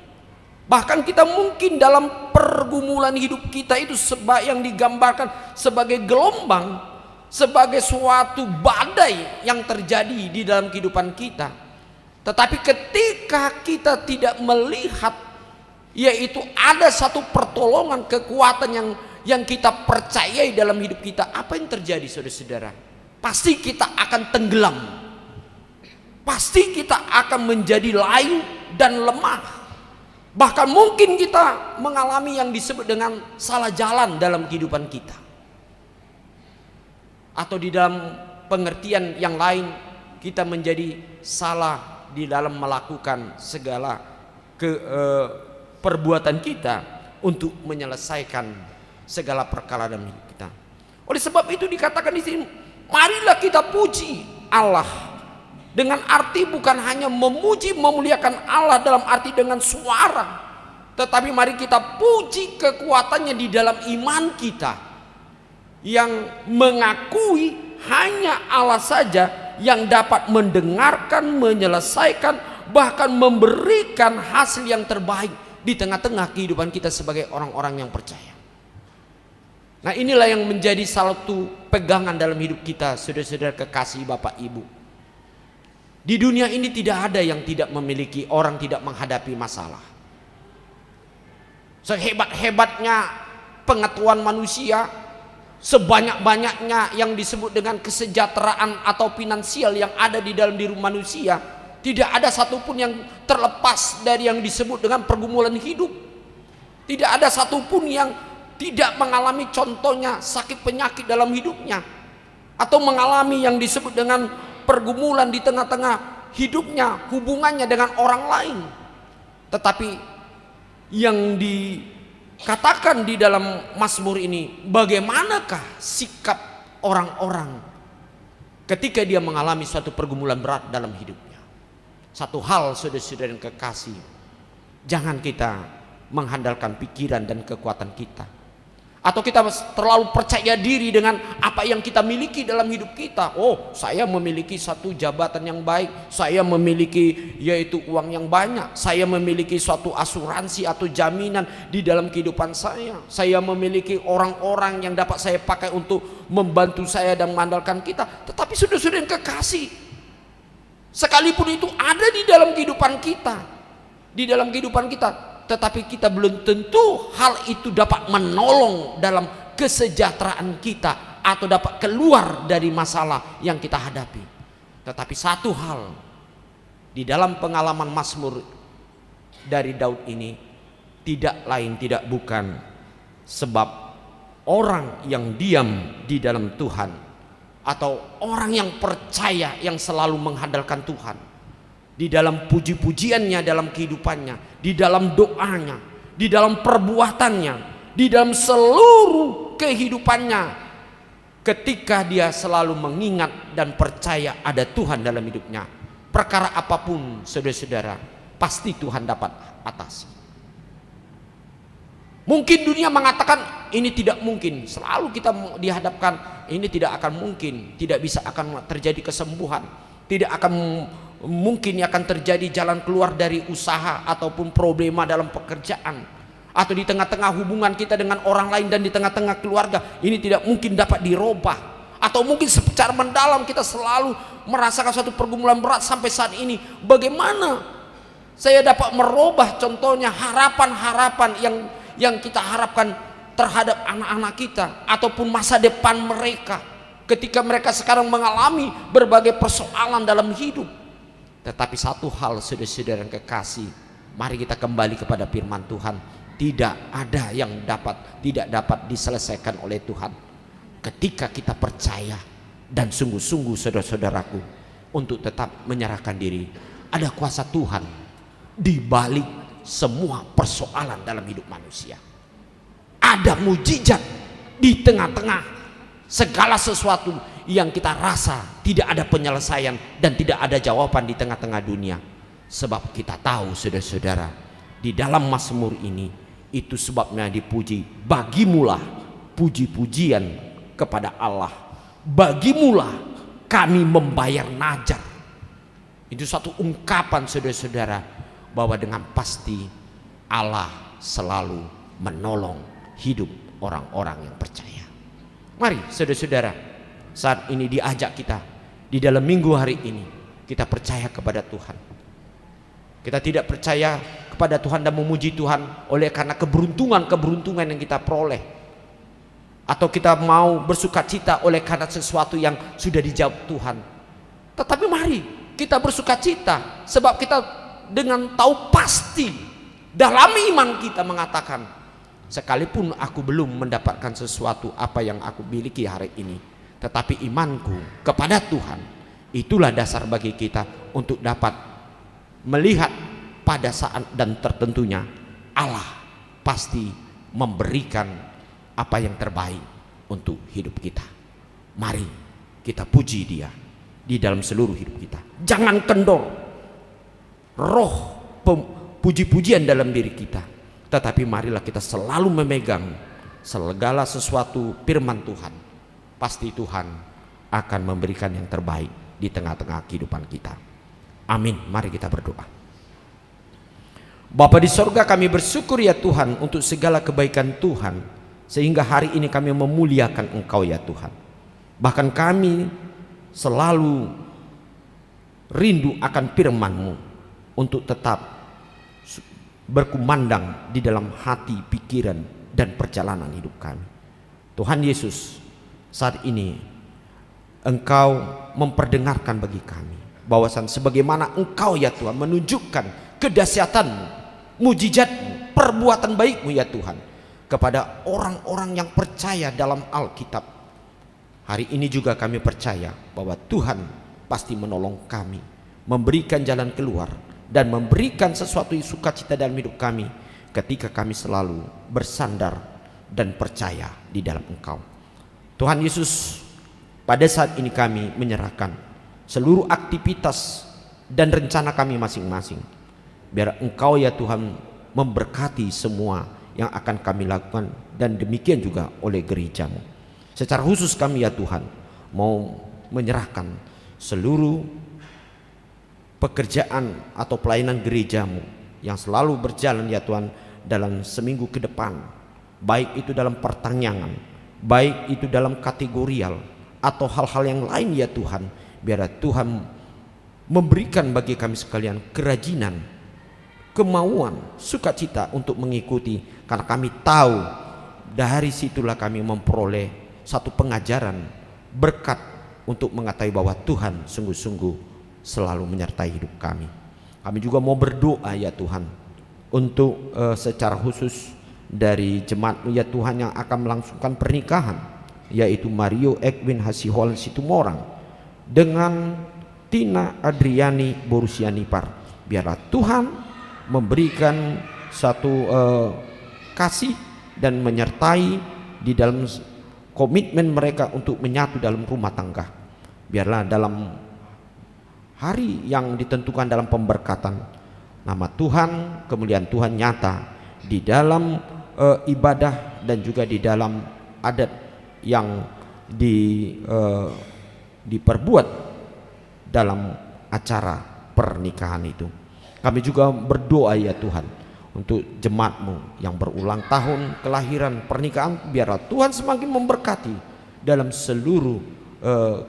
S5: Bahkan kita mungkin dalam pergumulan hidup kita itu yang digambarkan sebagai gelombang, sebagai suatu badai yang terjadi di dalam kehidupan kita. Tetapi ketika kita tidak melihat yaitu ada satu pertolongan, kekuatan yang kita percayai dalam hidup kita, apa yang terjadi saudara-saudara? Pasti kita akan tenggelam. Pasti kita akan menjadi layu dan lemah. Bahkan mungkin kita mengalami yang disebut dengan salah jalan dalam kehidupan kita. Atau di dalam pengertian yang lain, kita menjadi salah di dalam melakukan segala perbuatan kita untuk menyelesaikan segala perkara dalam hidup kita. Oleh sebab itu dikatakan di sini, marilah kita puji Allah. Dengan arti bukan hanya memuji memuliakan Allah dalam arti dengan suara, tetapi mari kita puji kekuatannya di dalam iman kita, yang mengakui hanya Allah saja yang dapat mendengarkan, menyelesaikan, bahkan memberikan hasil yang terbaik di tengah-tengah kehidupan kita sebagai orang-orang yang percaya. Nah, inilah yang menjadi satu pegangan dalam hidup kita, saudara-saudara kekasih Bapak Ibu. Di dunia ini tidak ada yang tidak memiliki, orang tidak menghadapi masalah. Sehebat-hebatnya pengetahuan manusia, sebanyak-banyaknya yang disebut dengan kesejahteraan atau finansial yang ada di dalam diri manusia, tidak ada satupun yang terlepas dari yang disebut dengan pergumulan hidup. Tidak ada satupun yang tidak mengalami contohnya sakit penyakit dalam hidupnya, atau mengalami yang disebut dengan pergumulan di tengah-tengah hidupnya, hubungannya dengan orang lain. Tetapi yang dikatakan di dalam Mazmur ini, bagaimanakah sikap orang-orang ketika dia mengalami suatu pergumulan berat dalam hidupnya? Satu hal, saudara-saudara yang kekasih, jangan kita mengandalkan pikiran dan kekuatan kita, atau kita terlalu percaya diri dengan apa yang kita miliki dalam hidup kita. Oh, saya memiliki satu jabatan yang baik, saya memiliki yaitu uang yang banyak, saya memiliki suatu asuransi atau jaminan di dalam kehidupan saya memiliki orang-orang yang dapat saya pakai untuk membantu saya dan mengandalkan kita. Tetapi saudara-saudara yang kekasih, sekalipun itu ada di dalam kehidupan kita, tetapi kita belum tentu hal itu dapat menolong dalam kesejahteraan kita atau dapat keluar dari masalah yang kita hadapi. Tetapi satu hal di dalam pengalaman Mazmur dari Daud ini, tidak lain tidak bukan sebab orang yang diam di dalam Tuhan, atau orang yang percaya yang selalu mengandalkan Tuhan, di dalam puji-pujiannya dalam kehidupannya, di dalam doanya, di dalam perbuatannya, di dalam seluruh kehidupannya, ketika dia selalu mengingat dan percaya ada Tuhan dalam hidupnya, perkara apapun saudara-saudara pasti Tuhan dapat atasi. Mungkin dunia mengatakan ini tidak mungkin, selalu kita dihadapkan ini tidak akan mungkin, tidak bisa akan terjadi kesembuhan, tidak akan mungkin akan terjadi jalan keluar dari usaha ataupun problema dalam pekerjaan, atau di tengah-tengah hubungan kita dengan orang lain dan di tengah-tengah keluarga, ini tidak mungkin dapat dirubah. Atau mungkin secara mendalam kita selalu merasakan suatu pergumulan berat sampai saat ini. Bagaimana saya dapat merubah contohnya harapan-harapan yang kita harapkan terhadap anak-anak kita ataupun masa depan mereka ketika mereka sekarang mengalami berbagai persoalan dalam hidup. Tetapi satu hal, saudara-saudara yang kekasih, mari kita kembali kepada firman Tuhan. Tidak ada yang tidak dapat diselesaikan oleh Tuhan ketika kita percaya dan sungguh-sungguh, saudara-saudaraku, untuk tetap menyerahkan diri. Ada kuasa Tuhan di balik semua persoalan dalam hidup manusia. Ada mujizat di tengah-tengah segala sesuatu yang kita rasa tidak ada penyelesaian dan tidak ada jawaban di tengah-tengah dunia. Sebab kita tahu, saudara-saudara, di dalam Mazmur ini, itu sebabnya dipuji, bagimulah puji-pujian kepada Allah, bagimulah kami membayar najar. Itu satu ungkapan, saudara-saudara, bahwa dengan pasti Allah selalu menolong hidup orang-orang yang percaya. Mari saudara-saudara, saat ini diajak kita di dalam minggu hari ini, kita percaya kepada Tuhan. Kita tidak percaya kepada Tuhan dan memuji Tuhan oleh karena keberuntungan yang kita peroleh, atau kita mau bersuka cita oleh karena sesuatu yang sudah dijawab Tuhan. Tetapi mari kita bersuka cita sebab kita dengan tahu pasti dalam iman kita mengatakan, sekalipun aku belum mendapatkan sesuatu apa yang aku miliki hari ini, tetapi imanku kepada Tuhan itulah dasar bagi kita untuk dapat melihat pada saat dan tertentunya Allah pasti memberikan apa yang terbaik untuk hidup kita. Mari kita puji Dia di dalam seluruh hidup kita. Jangan kendor roh puji-pujian dalam diri kita, tetapi marilah kita selalu memegang segala sesuatu firman Tuhan. Pasti Tuhan akan memberikan yang terbaik di tengah-tengah kehidupan kita. Amin. Mari kita berdoa. Bapa di sorga, kami bersyukur ya Tuhan untuk segala kebaikan Tuhan, sehingga hari ini kami memuliakan Engkau ya Tuhan. Bahkan kami selalu rindu akan firman-Mu untuk tetap berkumandang di dalam hati, pikiran, dan perjalanan hidup kami. Tuhan Yesus, saat ini Engkau memperdengarkan bagi kami bahwasan sebagaimana Engkau ya Tuhan menunjukkan kedahsyatan-Mu, mujizat-Mu, perbuatan baik-Mu ya Tuhan kepada orang-orang yang percaya dalam Alkitab. Hari ini juga kami percaya bahwa Tuhan pasti menolong kami, memberikan jalan keluar, dan memberikan sesuatu sukacita dalam hidup kami ketika kami selalu bersandar dan percaya di dalam Engkau. Tuhan Yesus, pada saat ini kami menyerahkan seluruh aktivitas dan rencana kami masing-masing. Biar Engkau ya Tuhan memberkati semua yang akan kami lakukan, dan demikian juga oleh gereja-Mu. Secara khusus kami ya Tuhan mau menyerahkan seluruh pekerjaan atau pelayanan gereja-Mu yang selalu berjalan ya Tuhan dalam seminggu ke depan, baik itu dalam pertanyaan, baik itu dalam kategorial atau hal-hal yang lain ya Tuhan. Biar Tuhan memberikan bagi kami sekalian kerajinan, kemauan, sukacita untuk mengikuti, karena kami tahu dari situlah kami memperoleh satu pengajaran, berkat untuk mengetahui bahwa Tuhan sungguh-sungguh selalu menyertai hidup kami. Kami juga mau berdoa ya Tuhan untuk secara khusus dari jemaat-Mu ya Tuhan yang akan melangsungkan pernikahan, yaitu Mario Edwin Hasiholan Situmorang dengan Tina Adriani Borusianipar. Biarlah Tuhan memberikan satu kasih dan menyertai di dalam komitmen mereka untuk menyatu dalam rumah tangga. Biarlah dalam hari yang ditentukan dalam pemberkatan, nama Tuhan, kemuliaan Tuhan nyata di dalam ibadah dan juga di dalam adat yang diperbuat dalam acara pernikahan itu. Kami juga berdoa ya Tuhan untuk jemaat-Mu yang berulang tahun kelahiran pernikahan. Biarlah Tuhan semakin memberkati dalam seluruh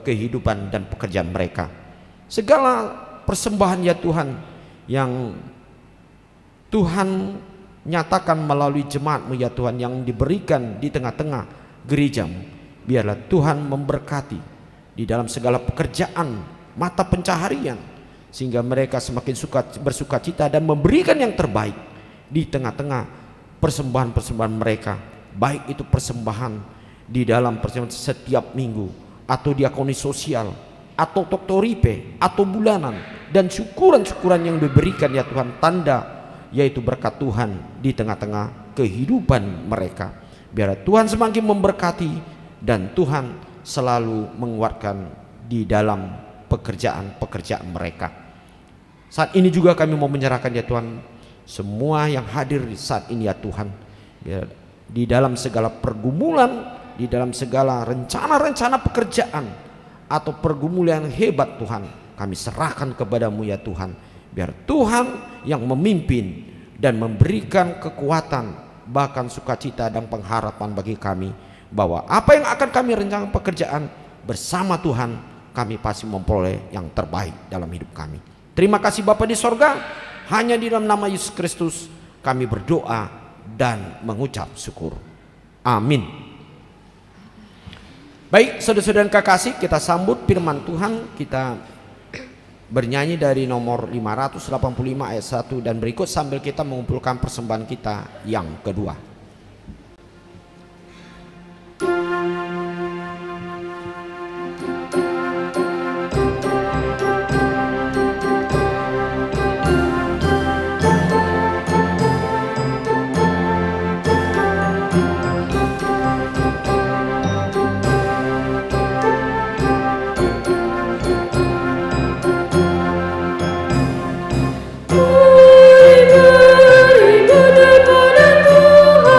S5: kehidupan dan pekerjaan mereka. Segala persembahan ya Tuhan yang Tuhan nyatakan melalui jemaat-Mu ya Tuhan yang diberikan di tengah-tengah gereja-Mu. Biarlah Tuhan memberkati di dalam segala pekerjaan, mata pencaharian, sehingga mereka semakin bersuka cita dan memberikan yang terbaik di tengah-tengah persembahan-persembahan mereka, baik itu persembahan di dalam persembahan setiap minggu, atau diakoni sosial, atau toktoripe, atau bulanan, dan syukuran-syukuran yang diberikan ya Tuhan, tanda yaitu berkat Tuhan di tengah-tengah kehidupan mereka. Biar Tuhan semakin memberkati dan Tuhan selalu menguatkan di dalam pekerjaan-pekerjaan mereka. Saat ini juga kami mau menyerahkan ya Tuhan semua yang hadir di saat ini ya Tuhan, biar di dalam segala pergumulan, di dalam segala rencana-rencana pekerjaan atau pergumulan yang hebat Tuhan, kami serahkan kepadamu ya Tuhan. Biar Tuhan yang memimpin dan memberikan kekuatan, bahkan sukacita dan pengharapan bagi kami, bahwa apa yang akan kami rencanakan pekerjaan bersama Tuhan, kami pasti memperoleh yang terbaik dalam hidup kami. Terima kasih Bapa di sorga, hanya di dalam nama Yesus Kristus kami berdoa dan mengucap syukur. Amin. Baik, saudara-saudara yang kekasih, kita sambut firman Tuhan. Kita bernyanyi dari nomor 585 ayat 1 dan berikut sambil kita mengumpulkan persembahan kita yang kedua.
S1: Beribadah pada Tuhan.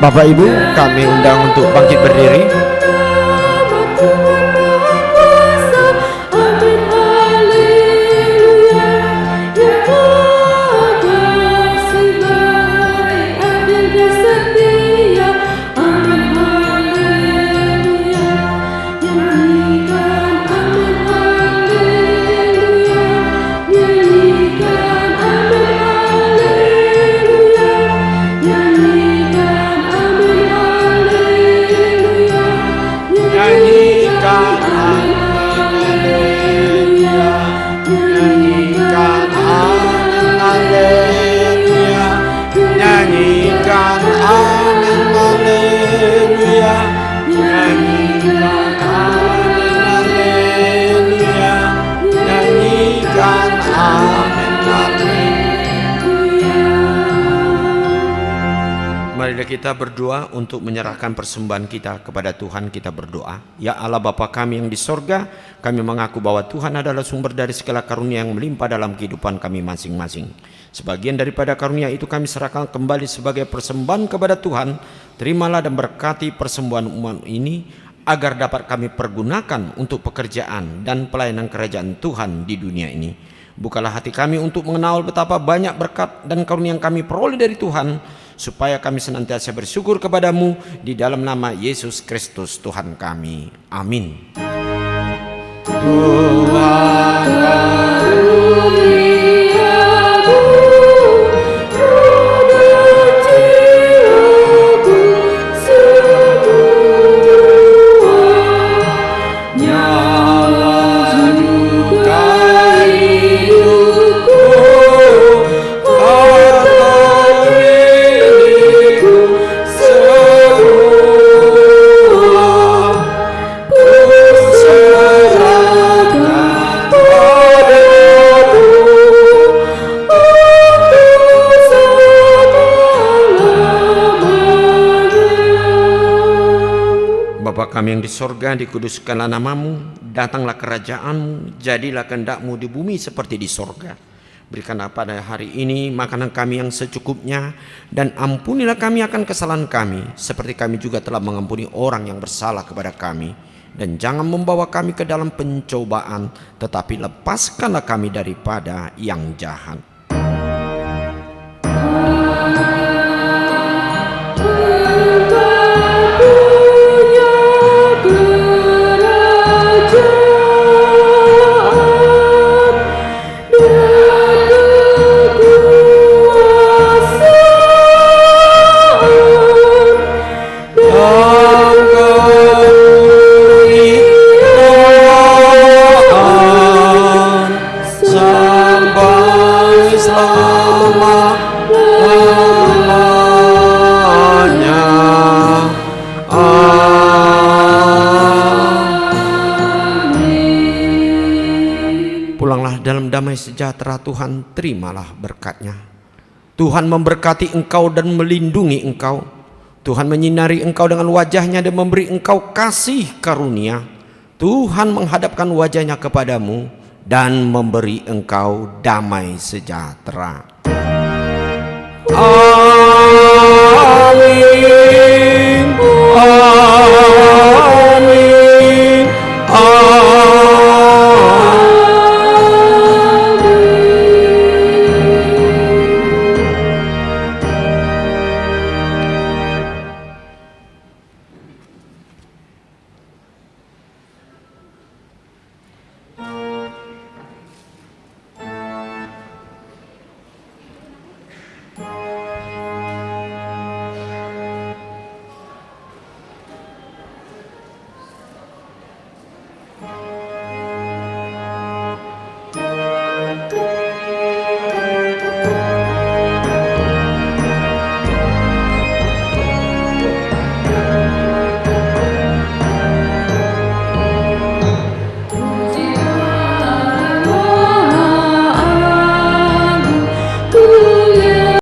S5: Bapak Ibu, kami undang untuk bangkit berdiri. Marilah kita berdoa untuk menyerahkan persembahan kita kepada Tuhan. Kita berdoa. Ya Allah Bapa kami yang di sorga, kami mengaku bahwa Tuhan adalah sumber dari segala karunia yang melimpah dalam kehidupan kami masing-masing. Sebagian daripada karunia itu kami serahkan kembali sebagai persembahan kepada Tuhan. Terimalah dan berkati persembahan umat ini, agar dapat kami pergunakan untuk pekerjaan dan pelayanan kerajaan Tuhan di dunia ini. Bukalah hati kami untuk mengenal betapa banyak berkat dan karunia yang kami peroleh dari Tuhan, supaya kami senantiasa bersyukur kepadamu di dalam nama Yesus Kristus Tuhan kami. Amin. Kami yang di sorga, dikuduskanlah namamu, datanglah kerajaanmu, jadilah kehendakmu di bumi seperti di sorga. Berikanlah pada hari ini makanan kami yang secukupnya, dan ampunilah kami akan kesalahan kami, seperti kami juga telah mengampuni orang yang bersalah kepada kami. Dan jangan membawa kami ke dalam pencobaan, tetapi lepaskanlah kami daripada yang jahat. Dalam damai sejahtera Tuhan, terimalah berkat-Nya. Tuhan memberkati engkau dan melindungi engkau. Tuhan menyinari engkau dengan wajah-Nya dan memberi engkau kasih karunia. Tuhan menghadapkan wajah-Nya kepadamu dan memberi engkau damai sejahtera. Amin. Amin.